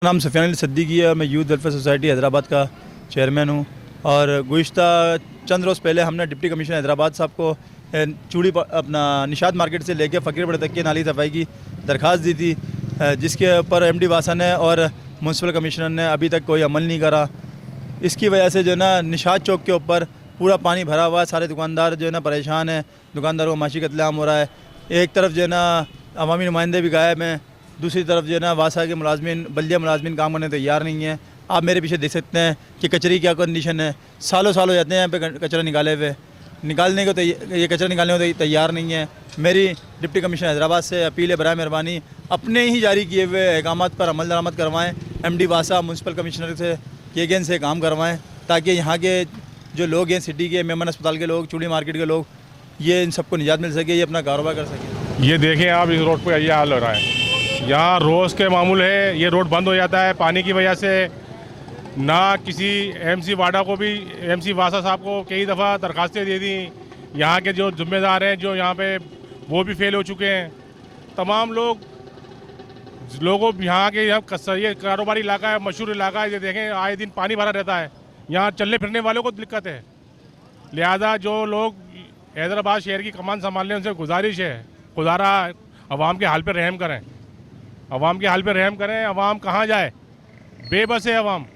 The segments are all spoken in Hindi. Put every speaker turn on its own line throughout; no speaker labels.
नाम सुफियान सिद्दीकी है और मैं यूथ वेलफेयर सोसाइटी हैदराबाद का चेयरमैन हूँ। और गुज़िश्ता चंद रोज़ पहले हमने डिप्टी कमिश्नर हैदराबाद साहब को चूड़ी अपना निशात मार्केट से लेकर फ़कीरपड़ा तक की नाली सफाई की दरख्वास्त दी थी, जिसके ऊपर एमडी वासा ने और म्यूनसिपल कमिश्नर ने अभी तक कोई अमल नहीं करा। इसकी वजह से जो है ना निशात चौक के ऊपर पूरा पानी भरा हुआ है। सारे दुकानदार जो है ना परेशान हैं, दुकानदारों को माशी कत्लेआम हो रहा है। एक तरफ जो है ना अवामी नुमाइंदे भी गायब हैं, दूसरी तरफ जो है ना वासा के मुलाजमिन बल्दिया मुलाजमिन काम करने तैयार नहीं है। आप मेरे पीछे देख सकते हैं कि कचरे की क्या कंडीशन है। सालों सालों जाते हैं यहाँ पे कचरा निकाले हुए, निकालने को ये कचरा निकालने को तैयार नहीं है। मेरी डिप्टी कमिश्नर हैदराबाद से अपील है, बराए मेहरबानी अपने ही जारी किए हुए अहकामात पर अमल दरामद करवाएँ। एमडी वासा म्यूनसिपल कमिश्नर से केगन से काम करवाएँ, ताकि यहाँ के जो लोग हैं सिटी के, मेमन अस्पताल के लोग, चूड़ी मार्केट के लोग, ये इन सबको निजात मिल सके, ये अपना कारोबार कर सके।
ये देखें आप, इस रोड पर ये हाल हो रहा है। यहाँ रोज़ के मामूल है, ये रोड बंद हो जाता है पानी की वजह से। ना किसी एमसी वाडा को भी, एमसी वासा साहब को कई दफ़ा दरखास्तें दे दी। यहाँ के जो जिम्मेदार हैं जो यहाँ पे, वो भी फेल हो चुके हैं। तमाम लोगों यहाँ के, ये कारोबारी इलाका है, मशहूर इलाका है। ये देखें आए दिन पानी भरा रहता है, यहाँ चलने फिरने वालों को दिक्कत है। लिहाजा जो लोग हैदराबाद शहर की कमान संभालने, उनसे गुजारिश है, खुदारा अवाम के हाल पर रहम करें, अवाम के हाल पर रहम करें। अवाम कहाँ जाए, बेबस है अवाम।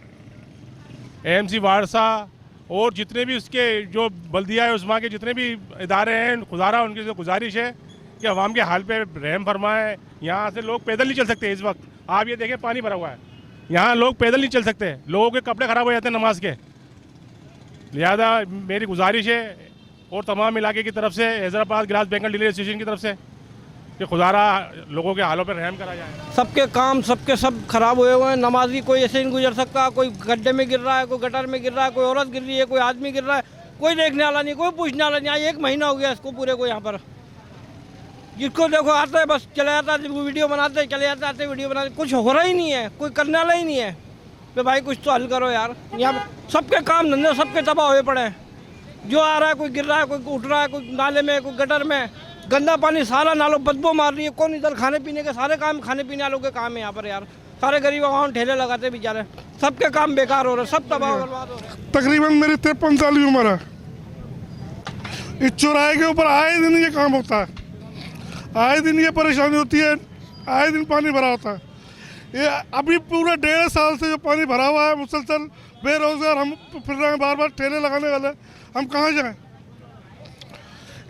एमसी वारसा और जितने भी उसके जो बल्दिया है उसमें के जितने भी इदारे हैं, खुदारा उनकी से गुजारिश है कि अवाम के हाल पे रहम फरमाए। यहाँ से लोग पैदल नहीं चल सकते। इस वक्त आप ये देखें पानी भरा हुआ है, यहाँ लोग पैदल नहीं चल सकते, लोगों के कपड़े ख़राब हो जाते हैं नमाज के। लिहाजा मेरी गुजारिश है और तमाम इलाके की तरफ से, Hyderabad glass Bengal dealer association की तरफ से, कि खुदारा लोगों के हालों पर रहम करा जाए।
सबके काम सब खराब हुए हुए हैं। नमाजी कोई ऐसे नहीं गुजर सकता, कोई गड्ढे में गिर रहा है, कोई गटर में गिर रहा है, कोई औरत गिर रही है, कोई आदमी गिर रहा है, कोई देखने वाला नहीं, कोई पूछने वाला नहीं। 1 महीना हो गया इसको पूरे को। यहाँ पर जिसको देखो आता है बस चले जाता है, वीडियो बनाते हैं, चले जाते आते वीडियो बनाते, कुछ हो रहा ही नहीं है, कोई करने वाला ही नहीं है। तो भाई कुछ तो हल करो यार। यहाँ सबके काम धंधे सबके तबाह हुए पड़े हैं। जो आ रहा है कोई गिर रहा है, कोई उठ रहा है, कोई नाले में, कोई गटर में, गंदा पानी सारा नालों बदबू मार रही है। कौन इधर खाने पीने के सारे काम, खाने पीने वालों के काम है यहाँ पर यार। सारे गरीब आवाम ठेले लगाते बेचारे, सबके काम बेकार हो रहे, सब तबाह बर्बाद हो रहे।
तकरीबन मेरी 53 साल की उम्र है। इस चौराहे के ऊपर आए दिन ये काम होता है, आए दिन ये परेशानी होती है, आए दिन पानी भरा होता है। ये अभी पूरा 1.5 साल से जो पानी भरा हुआ है, मुसलसल बेरोजगार हम फिर रहे हैं, बार बार ठेले लगाने वाले, हम कहाँ जाएं?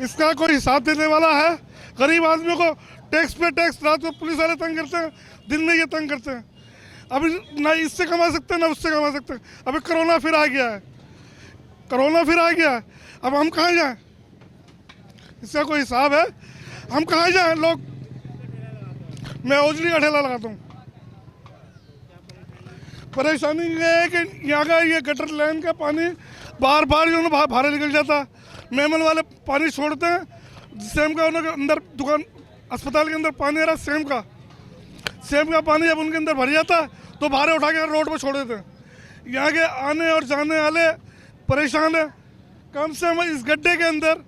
इसका कोई हिसाब देने वाला है? गरीब आदमियों को टैक्स पे टैक्स, रात को पुलिस वाले तंग करते हैं, दिन में ये तंग करते हैं। अभी ना इससे कमा सकते हैं ना उससे कमा सकते हैं। अभी कोरोना फिर आ गया है, कोरोना फिर आ गया है, अब हम कहाँ जाएं? इसका कोई हिसाब है? हम कहाँ जाएं? लोग, मैं ओजली का ठेला लगाता हूँ। परेशानी ये है कि यहाँ का ये गटर लाइन का पानी बार बार जो है बाहर निकल जाता है। मेमन वाले पानी छोड़ते हैं, सेम का उनके अंदर दुकान अस्पताल के अंदर पानी आ रहा है, सेम का पानी जब उनके अंदर भर जाता है तो बाहर उठा के रोड पर छोड़ देते हैं। यहाँ के आने और जाने वाले परेशान है। कम से कम इस गड्ढे के अंदर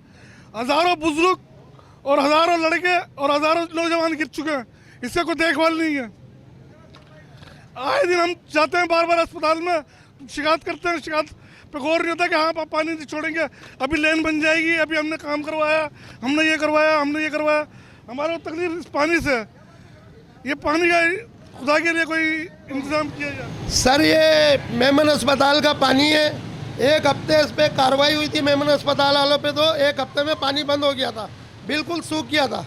हज़ारों बुजुर्ग और हज़ारों लड़के और हज़ारों नौजवान गिर चुके हैं, इससे कोई देखभाल नहीं है। आए दिन हम जाते हैं बार बार अस्पताल में, शिकायत करते हैं, शिकायत पे गौर नहीं होता कि हाँ आप पानी नहीं छोड़ेंगे, अभी लेन बन जाएगी, अभी हमने काम करवाया, हमने ये करवाया। हमारा तकलीफ इस पानी से, ये पानी का खुदा के लिए कोई इंतजाम किया जाए।
सर ये मेमन अस्पताल का पानी है। 1 हफ्ते इस पर कार्रवाई हुई थी मेमन अस्पताल वालों पे, तो 1 हफ्ते में पानी बंद हो गया था, बिल्कुल सूख गया था,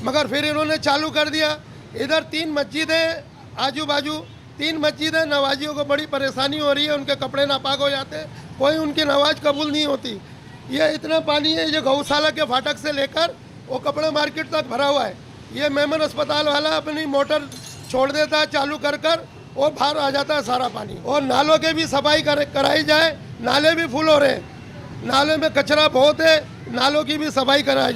मगर फिर इन्होंने चालू कर दिया। इधर 3 मस्जिदें, आजू बाजू 3 मस्जिदें, नवाजियों को बड़ी परेशानी हो रही है, उनके कपड़े नापाक हो जाते हैं, कोई उनकी नमाज कबूल नहीं होती। ये इतना पानी है, ये गौशाला के फाटक से लेकर वो कपड़े मार्केट तक भरा हुआ है। ये मेमन अस्पताल वाला अपनी मोटर छोड़ देता है चालू कर और बाहर आ जाता है सारा पानी। और नालों के भी सफाई कराई जाए, नाले भी फुल हो रहे हैं, नाले में कचरा बहुत है, नालों की भी सफाई कराई जाए।